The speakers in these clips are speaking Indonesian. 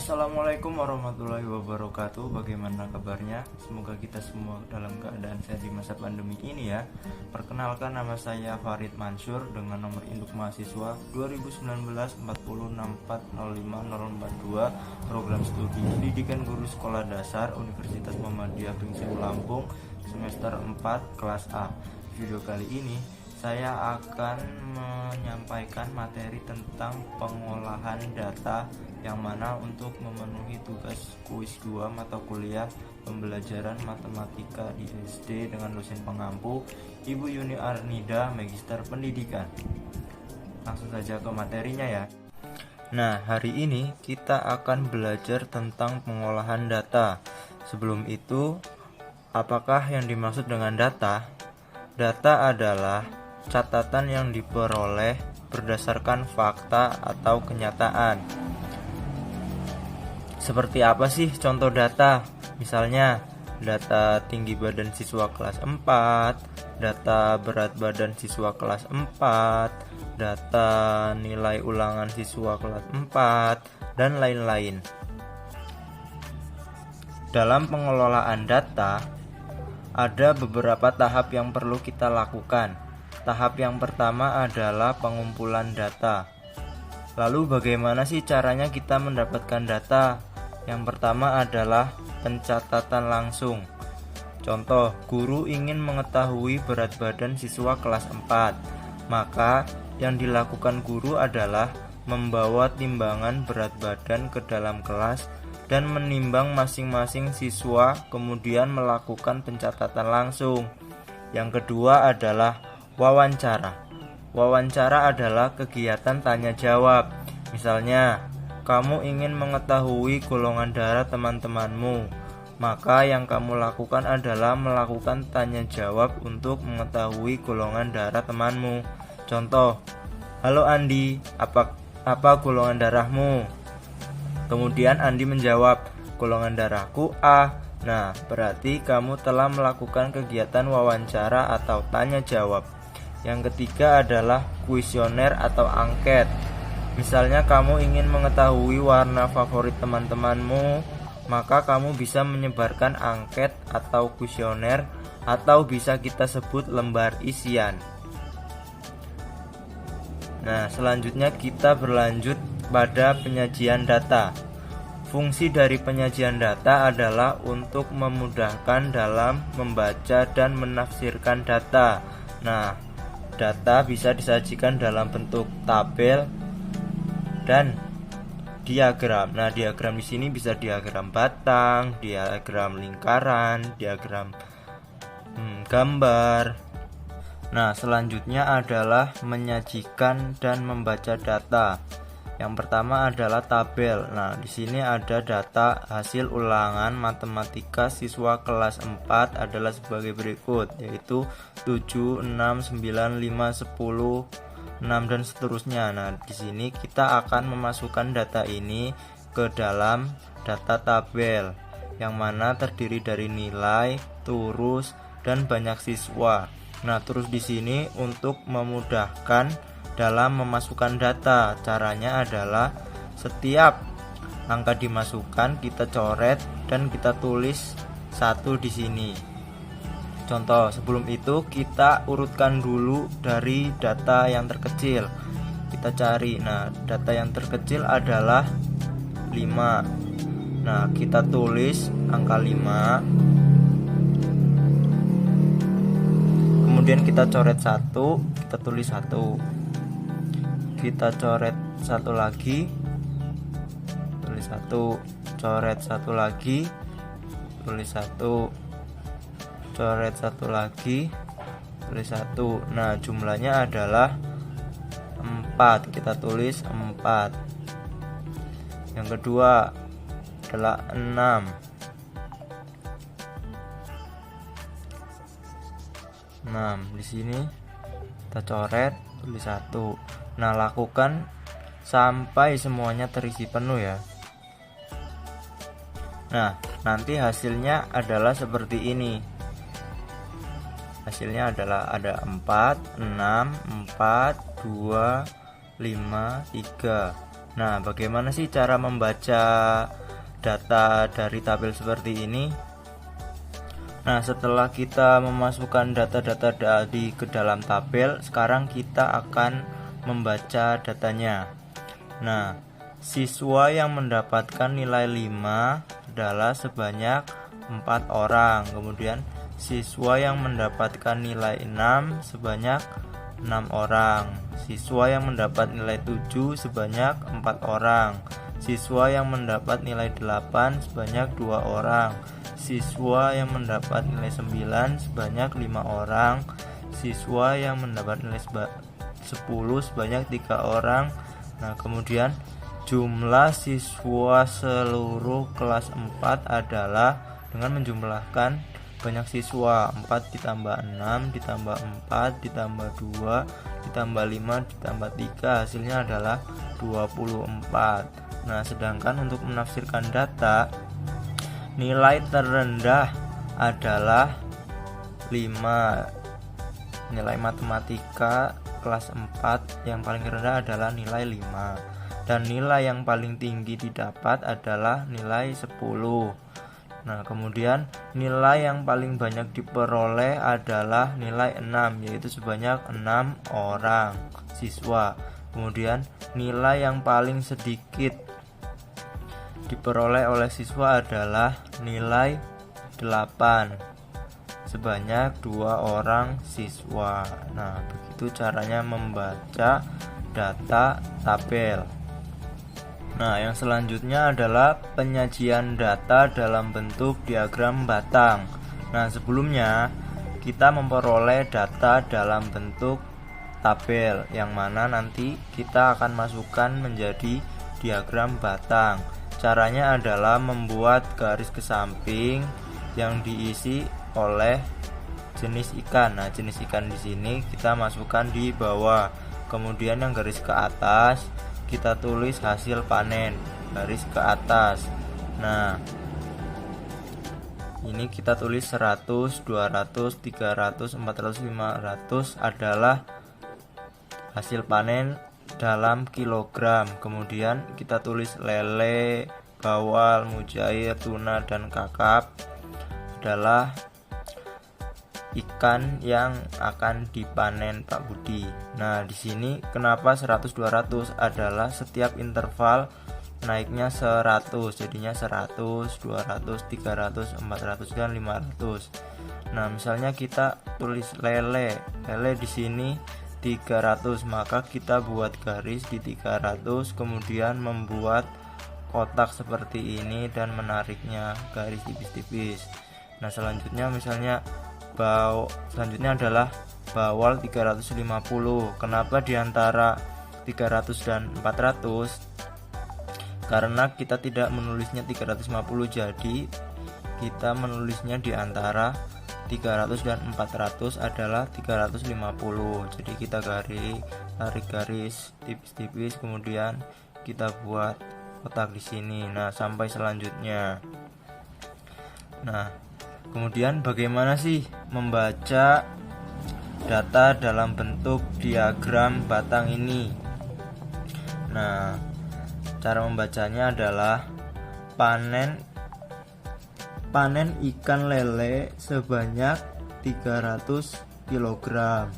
Assalamualaikum warahmatullahi wabarakatuh. Bagaimana kabarnya? Semoga kita semua dalam keadaan sehat di masa pandemi ini ya. Perkenalkan, nama saya Farid Mansur dengan nomor induk mahasiswa 2019-406405042, program studi pendidikan guru sekolah dasar Universitas Muhammadiyah Pringsip Lampung, semester 4 kelas A. Video kali ini saya akan menyampaikan materi tentang pengolahan data, yang mana untuk memenuhi tugas kuis 2 mata kuliah pembelajaran matematika di SD dengan dosen pengampu Ibu Yuni Arnida, Magister Pendidikan. Langsung saja ke materinya ya. Nah, hari ini kita akan belajar tentang pengolahan data. Sebelum itu, apakah yang dimaksud dengan data? Data adalah catatan yang diperoleh berdasarkan fakta atau kenyataan. Seperti apa sih contoh data? Misalnya, data tinggi badan siswa kelas 4, data berat badan siswa kelas 4, data nilai ulangan siswa kelas 4, dan lain-lain. Dalam pengelolaan data, ada beberapa tahap yang perlu kita lakukan. Tahap yang pertama adalah pengumpulan data. Lalu bagaimana sih caranya kita mendapatkan data? Yang pertama adalah pencatatan langsung. Contoh, guru ingin mengetahui berat badan siswa kelas 4. Maka yang dilakukan guru adalah membawa timbangan berat badan ke dalam kelas dan menimbang masing-masing siswa, kemudian melakukan pencatatan langsung. Yang kedua adalah wawancara. Wawancara adalah kegiatan tanya jawab. Misalnya, kamu ingin mengetahui golongan darah teman-temanmu, maka yang kamu lakukan adalah melakukan tanya jawab untuk mengetahui golongan darah temanmu. Contoh, halo Andi, apa golongan darahmu? Kemudian Andi menjawab, golongan darahku A. Nah, berarti kamu telah melakukan kegiatan wawancara atau tanya jawab. Yang ketiga adalah kuesioner atau angket. Misalnya kamu ingin mengetahui warna favorit teman-temanmu, maka kamu bisa menyebarkan angket atau kuesioner, atau bisa kita sebut lembar isian. Nah, selanjutnya kita berlanjut pada penyajian data. Fungsi dari penyajian data adalah untuk memudahkan dalam membaca dan menafsirkan data. Nah, data bisa disajikan dalam bentuk tabel dan diagram. Nah, diagram di sini bisa diagram batang, diagram lingkaran, diagram gambar. Nah, selanjutnya adalah menyajikan dan membaca data. Yang pertama adalah tabel. Nah, di sini ada data hasil ulangan matematika siswa kelas 4 adalah sebagai berikut, yaitu 7, 6, 9, 5, 10, 6 dan seterusnya. Nah, di sini kita akan memasukkan data ini ke dalam data tabel, yang mana terdiri dari nilai, turis, dan banyak siswa. Nah, terus di sini untuk memudahkan dalam memasukkan data, caranya adalah setiap angka dimasukkan kita coret dan kita tulis 1 di sini. Contoh, sebelum itu kita urutkan dulu dari data yang terkecil. Kita cari. Nah, data yang terkecil adalah 5. Nah, kita tulis angka 5. Kemudian kita coret 1, kita tulis 1. Kita coret 1 lagi, tulis 1, coret 1 lagi, tulis 1, coret 1 lagi, tulis 1. Nah, jumlahnya adalah 4. Kita tulis 4. Yang kedua adalah 6. 6 di sini kita coret, tulis 1. Nah, lakukan sampai semuanya terisi penuh ya. Nah, nanti hasilnya adalah seperti ini. Hasilnya adalah ada 4, 6, 4, 2, 5, 3. Nah, bagaimana sih cara membaca data dari tabel seperti ini? Nah, setelah kita memasukkan data-data dari ke dalam tabel, sekarang kita akan membaca datanya. Nah, siswa yang mendapatkan nilai 5 adalah sebanyak 4 orang. Kemudian siswa yang mendapatkan nilai 6 sebanyak 6 orang. Siswa yang mendapat nilai 7 sebanyak 4 orang. Siswa yang mendapat nilai 8 sebanyak 2 orang. Siswa yang mendapat nilai 9 sebanyak 5 orang. Siswa yang mendapat nilai 10 sebanyak 3 orang. Nah, kemudian jumlah siswa seluruh kelas 4 adalah dengan menjumlahkan banyak siswa, 4 ditambah 6 ditambah 4 ditambah 2 ditambah 5 ditambah 3, hasilnya adalah 24. Nah, sedangkan untuk menafsirkan data, nilai terendah adalah 5. Nilai matematika kelas 4 yang paling rendah adalah nilai 5. Dan nilai yang paling tinggi didapat adalah nilai 10. Nah, kemudian nilai yang paling banyak diperoleh adalah nilai 6, yaitu sebanyak 6 orang siswa. Kemudian nilai yang paling sedikit diperoleh oleh siswa adalah nilai 8, sebanyak 2 orang siswa. Nah, begitu caranya membaca data tabel. Nah, yang selanjutnya adalah penyajian data dalam bentuk diagram batang. Nah, sebelumnya kita memperoleh data dalam bentuk tabel, yang mana nanti kita akan masukkan menjadi diagram batang. Caranya adalah membuat garis ke samping yang diisi oleh jenis ikan. Nah, jenis ikan di sini kita masukkan di bawah. Kemudian yang garis ke atas kita tulis hasil panen, garis ke atas. Nah, ini kita tulis 100, 200, 300, 400, 500 adalah hasil panen dalam kilogram. Kemudian kita tulis lele, bawal, mujair, tuna, dan kakap adalah ikan yang akan dipanen Pak Budi. Nah, di sini kenapa 100 200 adalah setiap interval naiknya 100, jadinya 100, 200, 300, 400 dan 500. Nah, misalnya kita tulis lele di sini 300, maka kita buat garis di 300, kemudian membuat kotak seperti ini dan menariknya garis tipis-tipis. Nah, selanjutnya misalnya selanjutnya adalah bawal 350. Kenapa diantara 300 dan 400? Karena kita tidak menulisnya 350, jadi kita menulisnya di antara 300 dan 400 adalah 350. Jadi kita tarik garis tipis-tipis, kemudian kita buat kotak di sini. Nah, sampai selanjutnya. Nah, kemudian bagaimana sih membaca data dalam bentuk diagram batang ini? Nah, cara membacanya adalah panen ikan lele sebanyak 300 kg.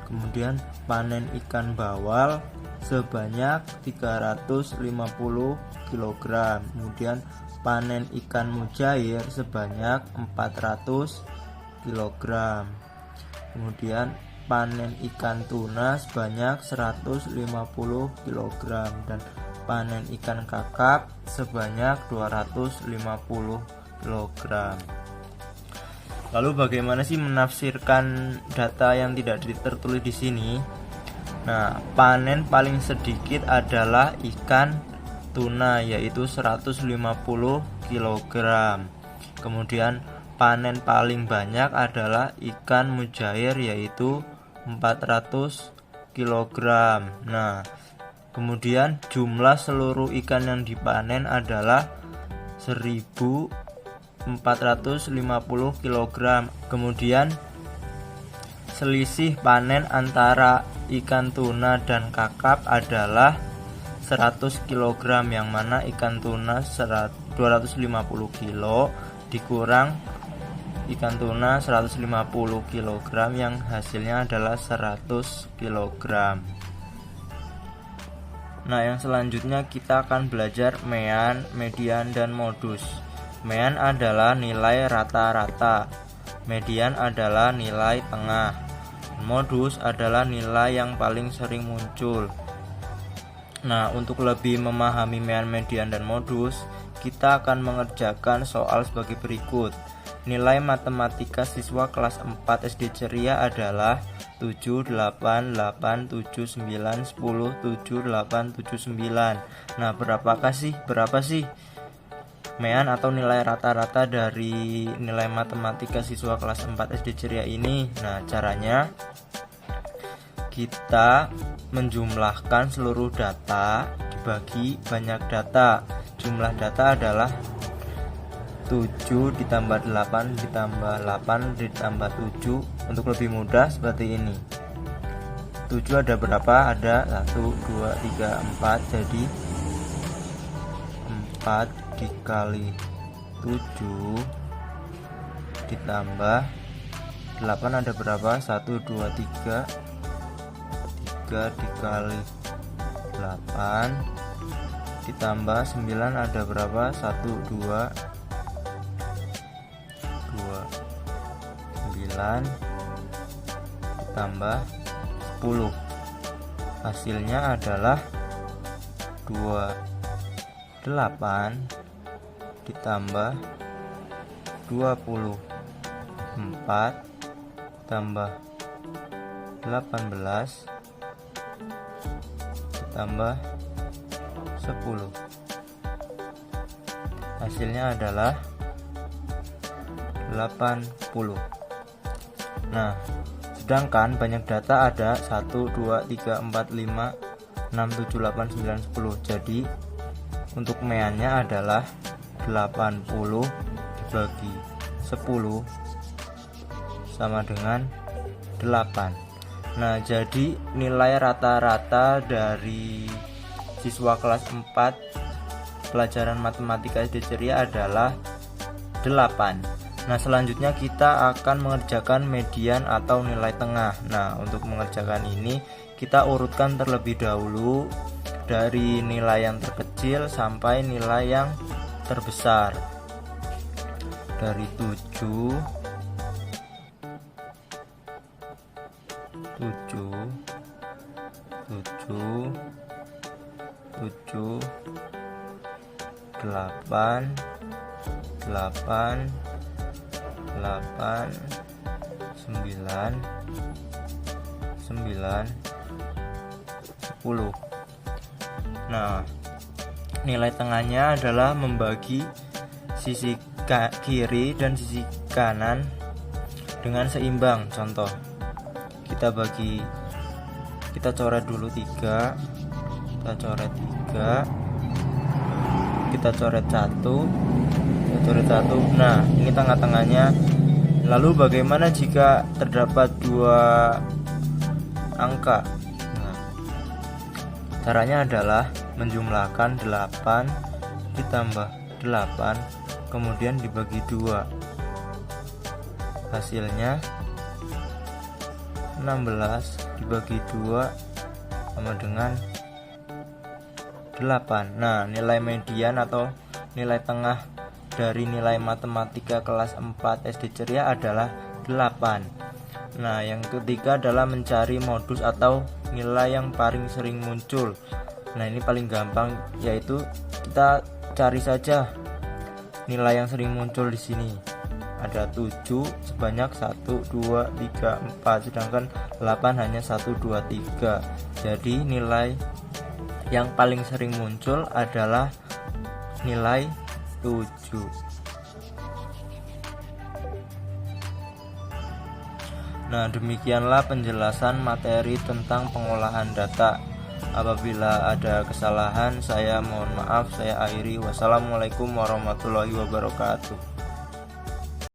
Kemudian panen ikan bawal sebanyak 350 kg. Kemudian panen ikan mujair sebanyak 400 kg. Kemudian panen ikan tuna sebanyak 150 kg dan panen ikan kakap sebanyak 250 kg. Lalu bagaimana sih menafsirkan data yang tidak tertulis di sini? Nah, panen paling sedikit adalah ikan tuna, yaitu 150 kg. Kemudian panen paling banyak adalah ikan mujair, yaitu 400 kg. Nah, kemudian jumlah seluruh ikan yang dipanen adalah 1450 kg. Kemudian selisih panen antara ikan tuna dan kakap adalah 100 kg, yang mana ikan tuna 250 kg dikurang ikan tuna 150 kg yang hasilnya adalah 100 kg. Nah, yang selanjutnya kita akan belajar mean, median, dan modus. Mean adalah nilai rata-rata, median adalah nilai tengah, modus adalah nilai yang paling sering muncul. Nah, untuk lebih memahami mean, median, dan modus, kita akan mengerjakan soal sebagai berikut. Nilai matematika siswa kelas 4 SD Ceria adalah 7, 8, 8, 7, 9, 10, 7, 8, 7, 9. Nah, berapa sih mean atau nilai rata-rata dari nilai matematika siswa kelas 4 SD Ceria ini? Nah, caranya kita menjumlahkan seluruh data dibagi banyak data. Jumlah data adalah 7 ditambah 8 ditambah 8 ditambah 7. Untuk lebih mudah seperti ini. 7 ada berapa? Ada 1, 2, 3, 4. Jadi 4 dikali 7 ditambah 8 ada berapa? 1, 2, 3. 3 dikali 8 ditambah 9 ada berapa? 1, 2, 9 ditambah 10. Hasilnya adalah 28 ditambah 24 ditambah 18 ditambah 10. Hasilnya adalah 80. Nah, sedangkan banyak data ada 1, 2, 3, 4, 5, 6, 7, 8, 9, 10. Jadi untuk meannya adalah 80 dibagi 10 sama dengan 8. Nah, jadi nilai rata-rata dari siswa kelas 4 pelajaran matematika SD Ceria adalah 8. Nah, selanjutnya kita akan mengerjakan median atau nilai tengah. Nah, untuk mengerjakan ini kita urutkan terlebih dahulu dari nilai yang terkecil sampai nilai yang terbesar. Dari 7 8 9 10. Nah, nilai tengahnya adalah membagi sisi kiri dan sisi kanan dengan seimbang. Contoh, kita coret dulu 3, kita coret 3, kita coret 1, kita coret 1. Nah, ini tengah-tengahnya. Lalu bagaimana jika terdapat 2 angka? Nah, caranya adalah menjumlahkan 8 ditambah 8 kemudian dibagi 2. Hasilnya 16 dibagi 2 sama dengan 8. Nah, nilai median atau nilai tengah dari nilai matematika kelas 4 SD Ceria adalah 8. Nah, yang ketiga adalah mencari modus atau nilai yang paling sering muncul. Nah, ini paling gampang, yaitu kita cari saja nilai yang sering muncul di sini. Ada 7 sebanyak 1, 2, 3, 4, sedangkan 8 hanya 1, 2, 3. Jadi nilai yang paling sering muncul adalah nilai 7. Nah, demikianlah penjelasan materi tentang pengolahan data. Apabila ada kesalahan, saya mohon maaf. Saya akhiri. Wassalamualaikum warahmatullahi wabarakatuh.